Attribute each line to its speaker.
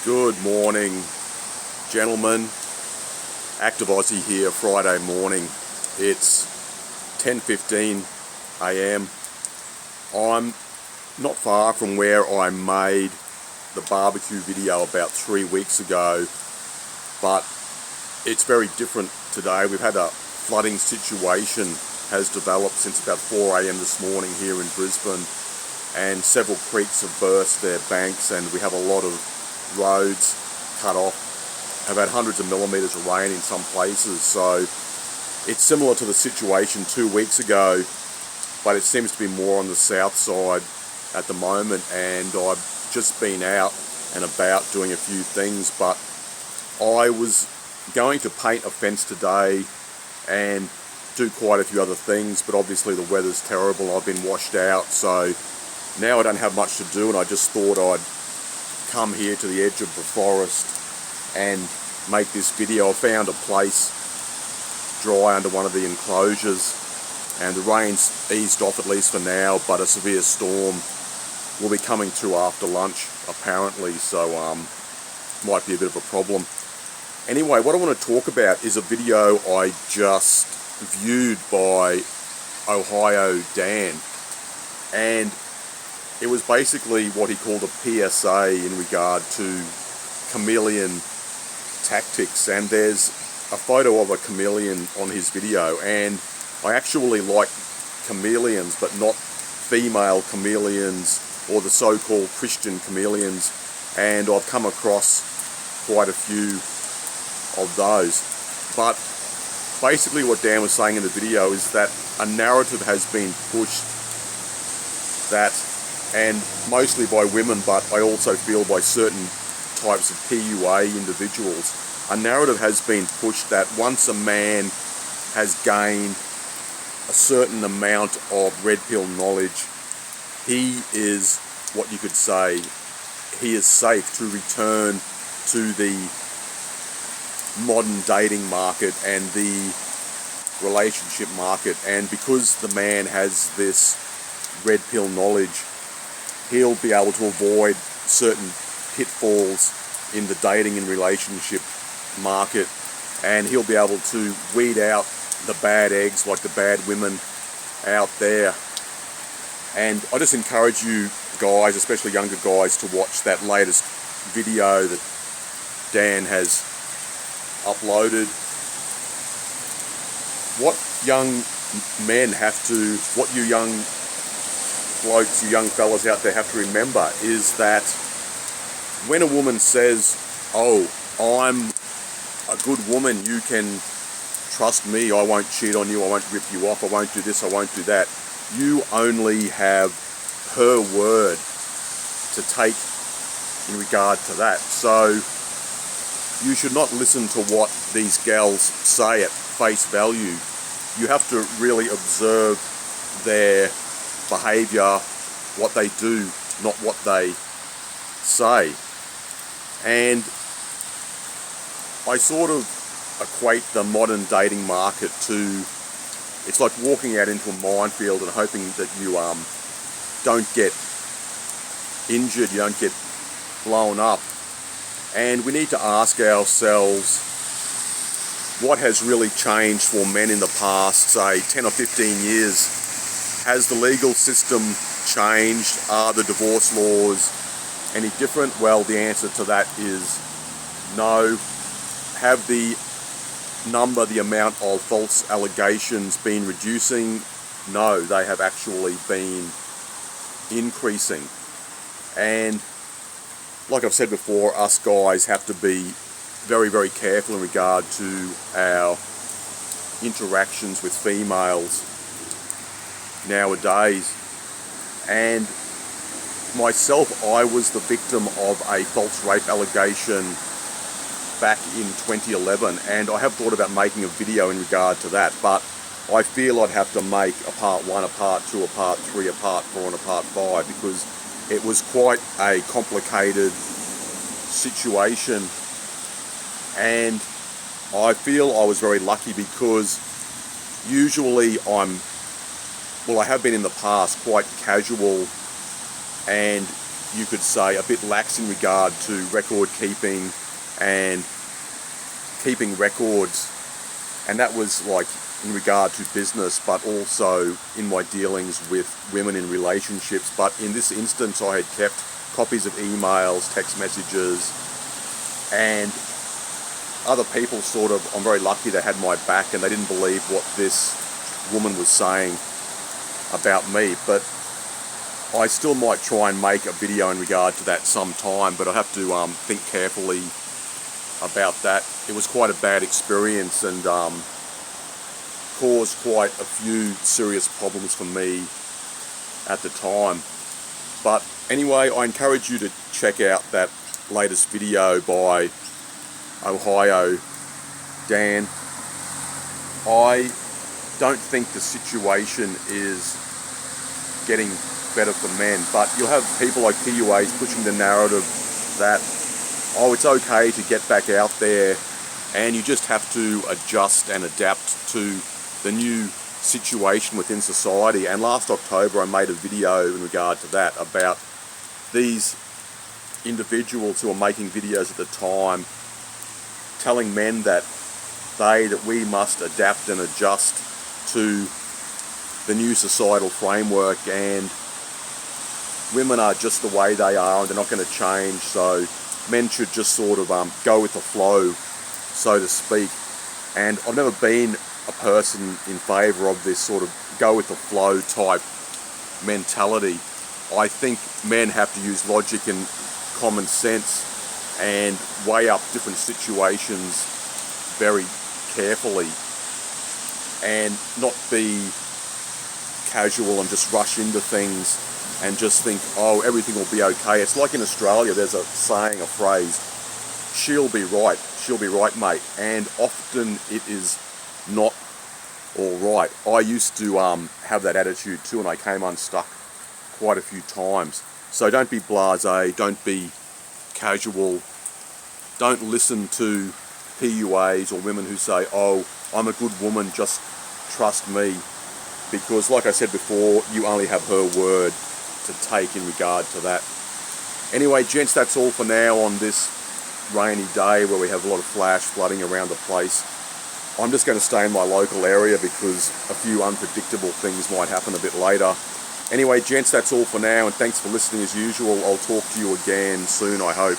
Speaker 1: Good morning, gentlemen. Active Aussie here, Friday morning. It's 10:15 a.m. I'm not far from where I made the barbecue video about 3 weeks ago, but it's very different today. We've had a flooding situation has developed since about 4 a.m. this morning here in Brisbane, and several creeks have burst their banks, and we have a lot of roads cut off. I've had hundreds of millimeters of rain in some places, so it's similar to the situation 2 weeks ago, but it seems to be more on the south side at the moment. And I've just been out and about doing a few things, but I was going to paint a fence today and do quite a few other things, but obviously the weather's terrible. I've been washed out, so now I don't have much to do, and I just thought I'd come here to the edge of the forest and make this video. I found a place dry under one of the enclosures, and the rain's eased off at least for now, but a severe storm will be coming through after lunch apparently, so might be a bit of a problem. Anyway, what I want to talk about is a video I just viewed by Ohio Dan, and it was basically what he called a PSA in regard to Chameleon Tactics, and there's a photo of a chameleon on his video, and I actually like chameleons, but not female chameleons or the so-called Christian chameleons, and I've come across quite a few of those. But basically what Dan was saying in the video is that a narrative has been pushed that, and mostly by women, but I also feel by certain types of PUA individuals, a narrative has been pushed that once a man has gained a certain amount of red pill knowledge, he is, what you could say, he is safe to return to the modern dating market and the relationship market. And because the man has this red pill knowledge, he'll be able to avoid certain pitfalls in the dating and relationship market, and he'll be able to weed out the bad eggs, like the bad women out there. And I just encourage you guys, especially younger guys, to watch that latest video that Dan has uploaded. What young men have to, what you young blokes, you young fellas out there have to remember is that when a woman says, oh, I'm a good woman, you can trust me, I won't cheat on you, I won't rip you off, I won't do this, I won't do that, you only have her word to take in regard to that. So you should not listen to what these gals say at face value. You have to really observe their behaviour, what they do, not what they say. And I sort of equate the modern dating market to, it's like walking out into a minefield and hoping that you don't get injured, you don't get blown up. And we need to ask ourselves, what has really changed for men in the past, say 10 or 15 years? Has the legal system changed? Are the divorce laws any different? Well, the answer to that is no. Have the amount of false allegations been reducing? No, they have actually been increasing. And like I've said before, us guys have to be very, very careful in regard to our interactions with females nowadays. And myself, I was the victim of a false rape allegation back in 2011, and I have thought about making a video in regard to that, but I feel I'd have to make a part 1, a part 2, a part 3, a part 4 and a part 5, because it was quite a complicated situation. And I feel I was very lucky, because usually I have been in the past quite casual and you could say, a bit lax in regard to record keeping and keeping records, and that was like in regard to business, but also in my dealings with women in relationships. But in this instance, I had kept copies of emails, text messages, and other people sort of, I'm very lucky they had my back and they didn't believe what this woman was saying about me. But I still might try and make a video in regard to that sometime, but I have to think carefully about that. It was quite a bad experience and caused quite a few serious problems for me at the time. But anyway, I encourage you to check out that latest video by Ohio Dan. I don't think the situation is getting better for men, but you'll have people like PUAs pushing the narrative that, oh, it's okay to get back out there, and you just have to adjust and adapt to the new situation within society. And last October I made a video in regard to that, about these individuals who are making videos at the time telling men that we must adapt and adjust to the new societal framework, and women are just the way they are and they're not going to change, so men should just sort of go with the flow, so to speak. And I've never been a person in favour of this sort of go with the flow type mentality. I think men have to use logic and common sense and weigh up different situations very carefully and not be casual and just rush into things and just think, oh, everything will be okay. It's like in Australia, there's a saying, a phrase, she'll be right, mate. And often it is not all right. I used to have that attitude too, and I came unstuck quite a few times. So don't be blasé, don't be casual, don't listen to PUAs or women who say, oh, I'm a good woman, just trust me. Because like I said before, you only have her word to take in regard to that. Anyway, gents, that's all for now on this rainy day where we have a lot of flash flooding around the place. I'm just going to stay in my local area because a few unpredictable things might happen a bit later. Anyway, gents, that's all for now, and thanks for listening as usual. I'll talk to you again soon, I hope.